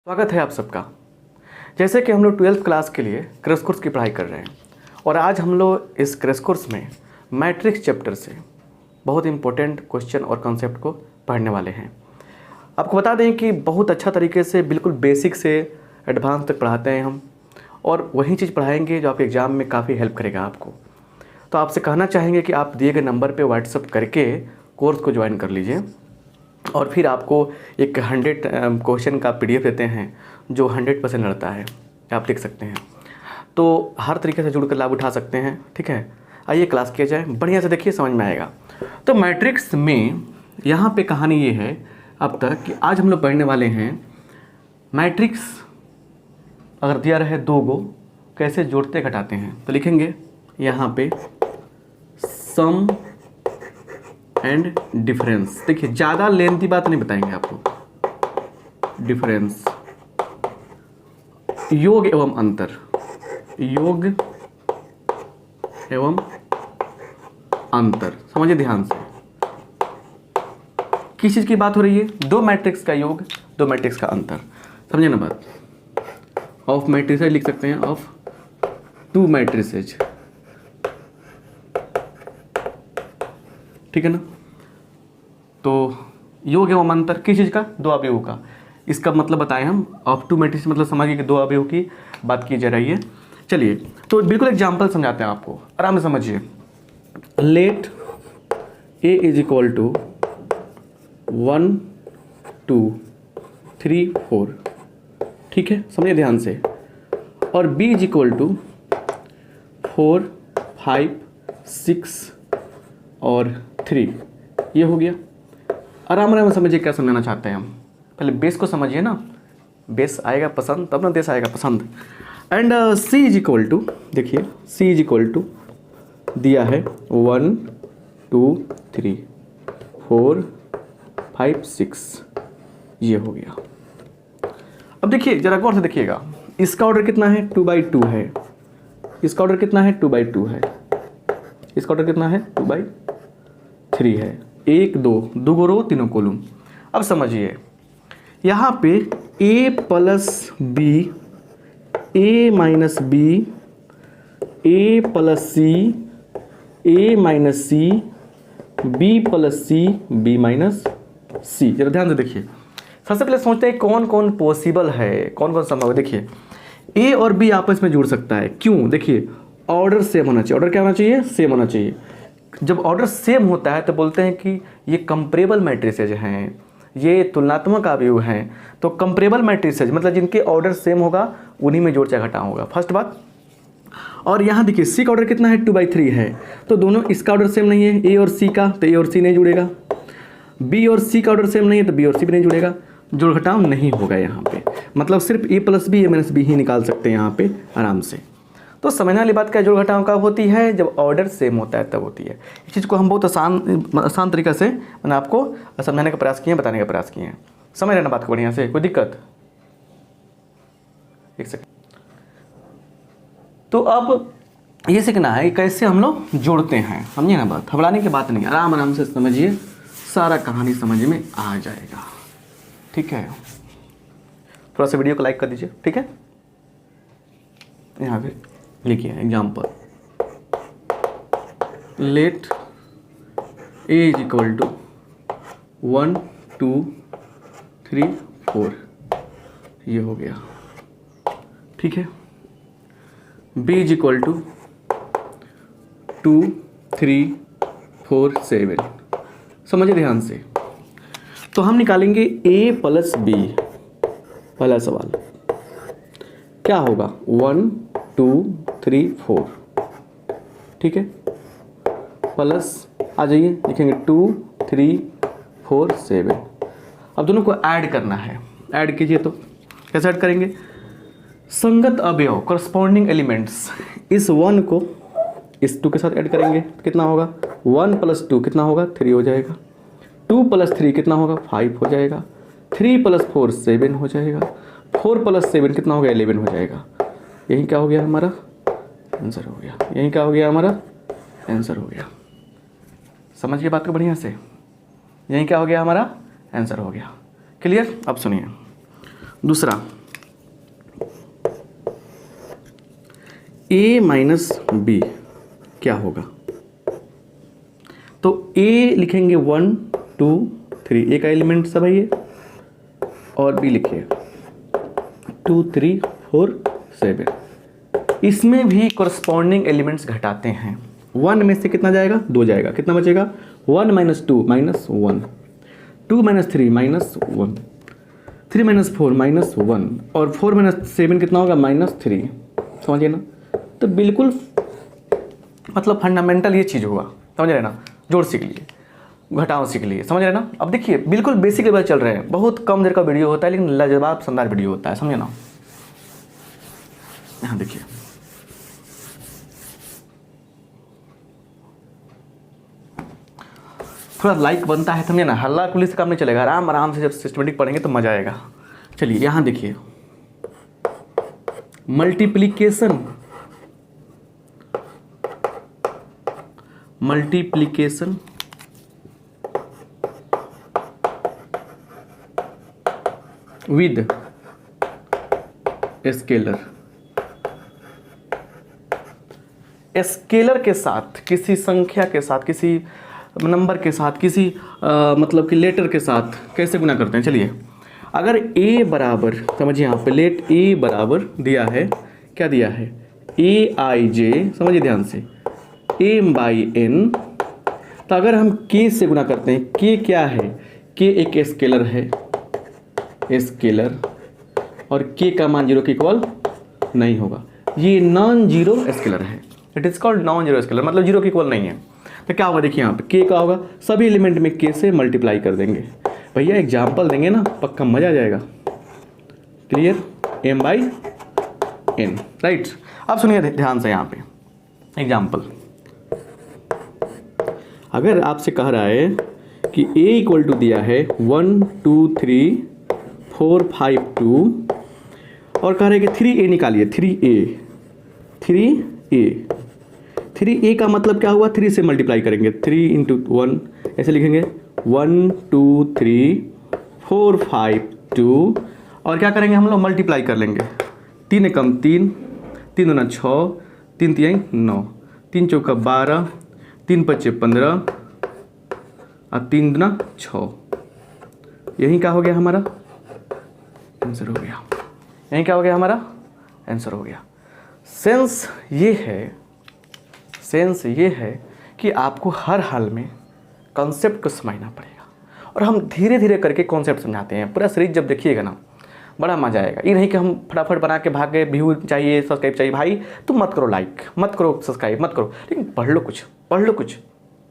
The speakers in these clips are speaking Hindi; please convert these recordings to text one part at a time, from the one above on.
स्वागत है आप सबका। जैसे कि हम लोग 12th क्लास के लिए क्रैश कोर्स की पढ़ाई कर रहे हैं और आज हम लोग इस क्रैश कोर्स में मैट्रिक्स चैप्टर से बहुत इंपॉर्टेंट क्वेश्चन और कॉन्सेप्ट को पढ़ने वाले हैं। आपको बता दें कि बहुत अच्छा तरीके से बिल्कुल बेसिक से एडवांस तक पढ़ाते हैं हम, और वही चीज़ पढ़ाएंगे जो आपके एग्ज़ाम में काफ़ी हेल्प करेगा आपको। तो आपसे कहना चाहेंगे कि आप दिए गए नंबर पर व्हाट्सअप करके कोर्स को ज्वाइन कर लीजिए, और फिर आपको एक 100 क्वेश्चन का PDF देते हैं जो 100% लड़ता है, आप देख सकते हैं। तो हर तरीके से जुड़कर लाभ उठा सकते हैं। ठीक है, आइए क्लास किया जाए, बढ़िया से देखिए, समझ में आएगा। तो मैट्रिक्स में यहाँ पे कहानी ये है अब तक कि आज हम लोग पढ़ने वाले हैं मैट्रिक्स अगर दिया रहे 2 गो कैसे जोड़ते घटाते हैं। तो लिखेंगे यहाँ पे सम एंड डिफरेंस। देखिए ज़्यादा लेंथी बात नहीं बताएंगे आपको। डिफरेंस योग एवं अंतर, योग एवं अंतर, समझिए ध्यान से। किस चीज़ की बात हो रही है? 2 मैट्रिक्स का योग, 2 मैट्रिक्स का अंतर, समझे ना बात। ऑफ मैट्रिसेज लिख सकते हैं, ऑफ 2 मैट्रिसेज, ठीक है ना। तो योग एवं अंतर किस चीज़ का? 2 अवयवों का। इसका मतलब बताएं हम। ऑफ 2 मैट्रिक्स मतलब समझिए कि 2 अवयवों की बात की जा रही है। चलिए तो बिल्कुल एग्जाम्पल समझाते हैं आपको, आराम से समझिए। Let A is equal to 1 2 3 4, ठीक है, समझिए ध्यान से। और B इज इक्वल टू 4 5 6 और 3, ये हो गया। आराम आराम समझिए क्या समझाना चाहते हैं हम। पहले बेस को समझिए ना, बेस आएगा पसंद तब ना देश आएगा पसंद। And C is equal to, देखिए C इज इक्वल टू दिया है 1 2 3 4 5 6, ये हो गया। अब देखिए जरा गौर से देखिएगा, इसका ऑर्डर कितना है? 2/2 है। इसका ऑर्डर कितना है? 2/2 है। इसका ऑर्डर कितना है? 2/3 है। 1 2 2 रो 3 कॉलम। अब समझिए यहाँ पे A plus B, A minus B, A plus C, A minus C, B plus C, B minus C। जरा ध्यान से देखिए। सबसे पहले सोचते हैं कौन कौन पॉसिबल है, कौन कौन संभव है। देखिए A और B आपस में जुड़ सकता है। क्यों? देखिए ऑर्डर सेम होना चाहिए। ऑर्डर क्या होना चाहिए? सेम होना चाहिए। जब ऑर्डर सेम होता है तो बोलते हैं कि ये कंपेरेबल मैट्रिसेज हैं, ये तुलनात्मक अवयव हैं। तो कंपेरेबल मैट्रिसेज मतलब जिनके ऑर्डर सेम होगा उन्हीं में जोड़ चाहे घटा होगा, फर्स्ट बात। और यहाँ देखिए C का ऑर्डर कितना है? 2/3 है। तो दोनों, इसका ऑर्डर सेम नहीं है A और C का, तो A और C नहीं जुड़ेगा। B और C का ऑर्डर सेम नहीं है तो B और C भी नहीं जुड़ेगा। जोड़ घटाव नहीं होगा यहाँ पे, मतलब सिर्फ A plus B, A minus B ही निकाल सकते हैं यहाँ पे आराम से। तो समझने वाली बात क्या, जोड़ घटाव कब होती है? जब ऑर्डर सेम होता है तब होती है। इस चीज़ को हम बहुत आसान तरीक़ा से मैंने आपको समझाने का प्रयास किए हैं, बताने का प्रयास किए हैं। समझ रहे ना बात को बढ़िया से? कोई दिक्कत? एक सेकंड। तो अब ये सीखना है कि कैसे हम लोग जोड़ते हैं, समझिए ना बात। घबराने की बात नहीं, आराम आराम से समझिए, सारा कहानी समझ में आ जाएगा, ठीक है। थोड़ा सा वीडियो को लाइक कर दीजिए, ठीक है। यहाँ पे लिखिए example. Let A is equal to 1 2 3 4, ये हो गया, ठीक है। B इज इक्वल टू 2 3 4 7, समझिए ध्यान से। तो हम निकालेंगे A प्लस B। पहला सवाल क्या होगा? 1 2 3 4, ठीक है, प्लस आ जाइए लिखेंगे 2 3 4 7। अब दोनों को ऐड करना है। ऐड कीजिए, तो कैसे ऐड करेंगे? संगत अवयव, करस्पॉन्डिंग एलिमेंट्स, इस 1 को इस 2 के साथ ऐड करेंगे, कितना होगा? 1 प्लस 2 कितना होगा? 3 हो जाएगा। 2 प्लस 3 कितना होगा? 5 हो जाएगा। 3 प्लस 4 7 हो जाएगा। 4 प्लस 7 कितना हो गया? 11 हो जाएगा। यही क्या हो गया हमारा? आंसर हो गया। यही क्या हो गया हमारा? आंसर हो गया। समझिए बात को बढ़िया से। यही क्या हो गया हमारा? आंसर हो गया। क्लियर? अब सुनिए, दूसरा a माइनस बी क्या होगा, तो a लिखेंगे 1 2 3, ए का एलिमेंट सब है ये, और b लिखिए 2 3 4 7। इसमें भी कॉरस्पॉन्डिंग एलिमेंट्स घटाते हैं। 1 में से कितना जाएगा, 2 जाएगा, कितना बचेगा 1 minus 2 minus 1, 2 minus 3 minus 1, 3 minus 4 minus 1, और 4 माइनस 7 कितना होगा -3। समझिए ना, तो बिल्कुल मतलब फंडामेंटल ये चीज़ होगा, समझ रहे ना, जोड़ सीख लिए, घटाओ सीख लिए, समझ रहे ना। अब देखिए बिल्कुल बेसिक लेवल चल रहे हैं, बहुत कम देर का वीडियो होता है लेकिन लाजवाब शानदार वीडियो होता है, समझे ना। यहाँ देखिए थोड़ा लाइक बनता है, समझे ना, हल्ला कुल्ली से काम नहीं चलेगा, आराम आराम से जब सिस्टमेटिक पढ़ेंगे तो मजा आएगा। चलिए यहाँ देखिए मल्टीप्लिकेशन विद स्केलर, स्केलर के साथ, किसी संख्या के साथ, किसी नंबर के साथ, किसी मतलब कि लेटर के साथ कैसे गुना करते हैं। चलिए अगर a बराबर, समझिए यहाँ पे लेट a बराबर दिया है, क्या दिया है aij, समझिए ध्यान से m/n, तो अगर हम k से गुना करते हैं, k क्या है, k एक स्केलर है, स्केलर, और k का मान 0 के इक्वल नहीं होगा, ये नॉन जीरो स्केलर है, it is called non zero scalar, मतलब 0 के इक्वल नहीं है। तो क्या होगा देखिए यहाँ पे k का होगा, सभी एलिमेंट में k से मल्टीप्लाई कर देंगे। भैया एग्जाम्पल देंगे ना, पक्का मजा आ जाएगा। Clear, m/n, right. अब सुनिए ध्यान से यहाँ पे एग्जाम्पल, अगर आपसे कह रहा है कि a इक्वल टू दिया है 1 2 3 4 5 2, और कह रहे हैं कि 3a निकालिए, 3a का मतलब क्या हुआ, 3 से मल्टीप्लाई करेंगे, 3 × 1 ऐसे लिखेंगे 1 2 3 4 5 2, और क्या करेंगे हम लोग मल्टीप्लाई कर लेंगे, 3 कम 3, 3 दूना 6, 3 तिहाई 9, 3 चौका 12, 3 पच्चे 15, और 3 दूना 6, यही क्या हो गया हमारा आंसर हो गया, यही क्या हो गया हमारा आंसर हो गया। सेंस ये है कि आपको हर हाल में कॉन्सेप्ट को समझना पड़ेगा, और हम धीरे धीरे करके कॉन्सेप्ट समझाते हैं। पूरा सीरीज जब देखिएगा ना बड़ा मजा आएगा। ये नहीं कि हम फटाफट बना के भाग गए, व्यू चाहिए, सब्सक्राइब चाहिए, भाई तुम मत करो लाइक, मत करो सब्सक्राइब, मत करो, लेकिन पढ़ लो कुछ,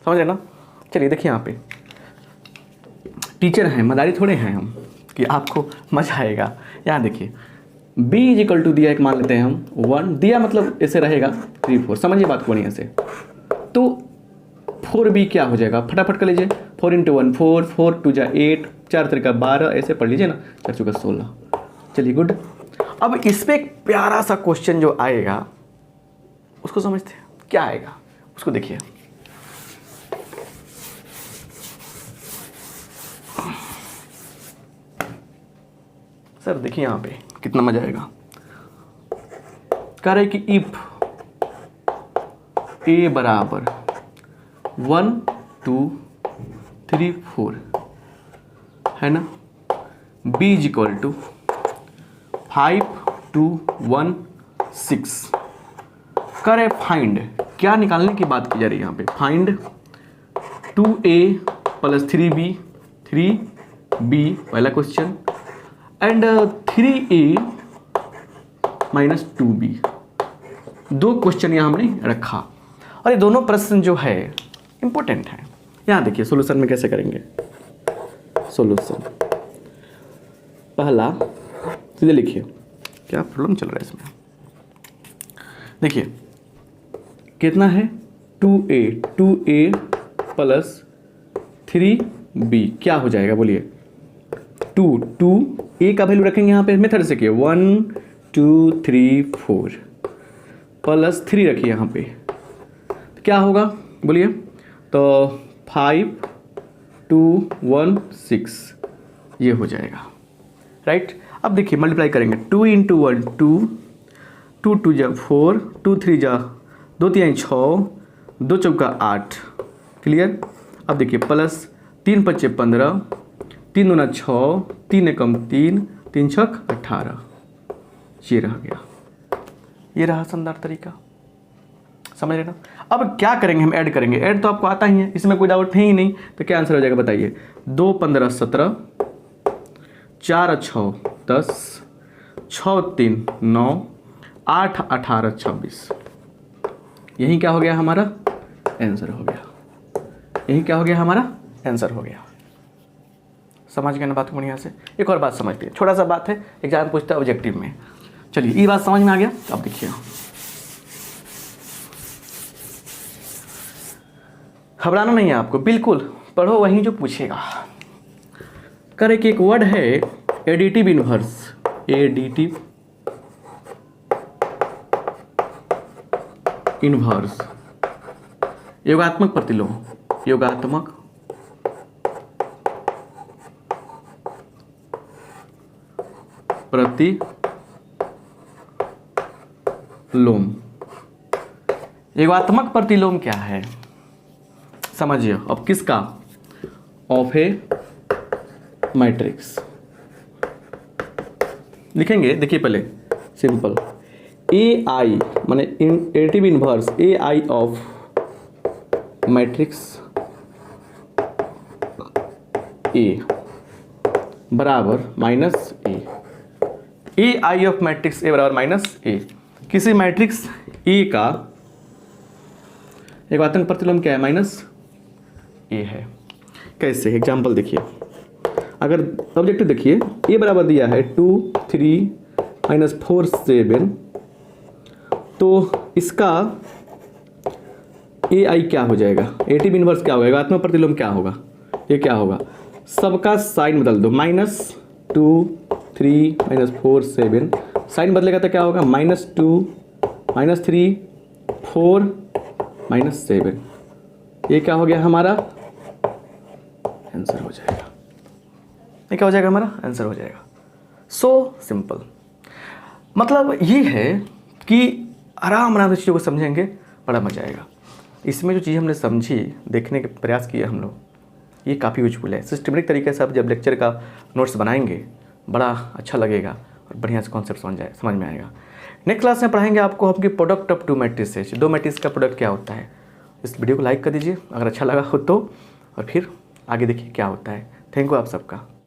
समझ रहे ना। चलिए देखिए यहाँ पे टीचर हैं, मदारी थोड़े हैं हम कि आपको मजा आएगा। यहाँ देखिए b इक्वल टू दिया, एक मान लेते हैं हम 1 दिया, मतलब ऐसे रहेगा 3 4, समझिए बात को बढ़िया से। तो 4b क्या हो जाएगा, फटाफट कर लीजिए, 4 × 1 4, 4 2 जा 8, 4 3 12, ऐसे पढ़ लीजिए ना, 4 चौका 16। चलिए गुड। अब इस पर एक प्यारा सा क्वेश्चन जो आएगा उसको समझते हैं, क्या आएगा उसको देखिए। सर देखिए यहाँ पे कितना मजा आएगा। कह रहे कि इफ a बराबर 1 2 3 4 है ना, b इक्वल टू 5 2 1 6, करे फाइंड, क्या निकालने की बात की जा रही है यहाँ पे, find 2a plus 3b, 3b पहला question, and 3a minus 2b, दो क्वेश्चन यहाँ हमने रखा, और ये दोनों प्रश्न जो है इंपॉर्टेंट है। यहाँ देखिए सॉल्यूशन में कैसे करेंगे। सॉल्यूशन पहला सीधे लिखिए, क्या प्रॉब्लम चल रहा है इसमें, देखिए कितना है 2a प्लस 3b क्या हो जाएगा बोलिए, 2 a का वैल्यू रखेंगे यहाँ पे मेथड से किए 1 2 3 4 प्लस 3 रखिए यहाँ पे, तो क्या होगा बोलिए, तो 5 2 1 6 ये हो जाएगा, राइट। अब देखिए मल्टीप्लाई करेंगे, 2 इंटू 1 2, 2 2 जा 4, 2 3 जा 2 3 6, 2 चौका 8, क्लियर। अब देखिए प्लस 3 5 15, 3 दूना 6, 3 एकम 3, 3 छक 18, ये रह गया, ये रहा शानदार तरीका, समझ रहे ना। अब क्या करेंगे, हम ऐड करेंगे, ऐड तो आपको आता ही है, इसमें कोई डाउट है ही नहीं। तो क्या आंसर हो जाएगा बताइए, 2 15 17, 4 6 10, 6 3 9, 8 18 26, यही क्या हो गया हमारा आंसर हो गया, यही क्या हो गया हमारा आंसर हो गया। समझ गए ना बात को बढ़िया से। एक और बात समझते हैं, छोटा सा बात है, एग्जाम पूछता है ऑब्जेक्टिव में। चलिए ये बात समझ में आ गया। अब देखिए, घबराना नहीं है आपको, बिल्कुल पढ़ो वहीं जो पूछेगा। करे कि एक वर्ड है एडिटिव इनवर्स, एडिटिव इनवर्स, योगात्मक प्रतिलोम, योगात्मक प्रतिलोम। योगात्मक प्रतिलोम क्या है समझिए। अब किसका, ऑफ ए मैट्रिक्स लिखेंगे। देखिए पहले सिंपल, ए आई माने additive inverse A I of matrix A बराबर minus A I of matrix A बराबर माइनस ए। किसी मैट्रिक्स ए का योगात्मक प्रतिलोम क्या है, माइनस ए है। कैसे, एग्जाम्पल देखिए, अगर ऑब्जेक्टिव देखिए, ए बराबर दिया है 2 3 -4 7, तो इसका ए आई क्या हो जाएगा, एडिटिव इनवर्स क्या होगा, योगात्मक प्रतिलोम क्या होगा, ये क्या होगा, सबका साइन बदल दो, -2 3 -4 7, साइन बदलेगा तो क्या होगा, -2 -3 4 -7, ये क्या हो गया हमारा आंसर हो जाएगा। ये क्या हो जाएगा, हमारा आंसर हो जाएगा। So simple. मतलब ये है कि आराम आराम से चीज़ों को समझेंगे, बड़ा मजा आएगा। इसमें जो चीज़ हमने समझी, देखने के प्रयास किए हम लोग, ये काफ़ी यूजफुल है। सिस्टमेटिक तरीके से आप जब लेक्चर का नोट्स बनाएंगे बड़ा अच्छा लगेगा और बढ़िया से कॉन्सेप्ट समझ में आएगा। नेक्स्ट क्लास में पढ़ाएंगे आपको आपकी प्रोडक्ट ऑफ 2 मैट्रिसेस, 2 मैट्रिक्स का प्रोडक्ट क्या होता है। इस वीडियो को लाइक कर दीजिए अगर अच्छा लगा हो तो, और फिर आगे देखिए क्या होता है। थैंक यू आप सबका।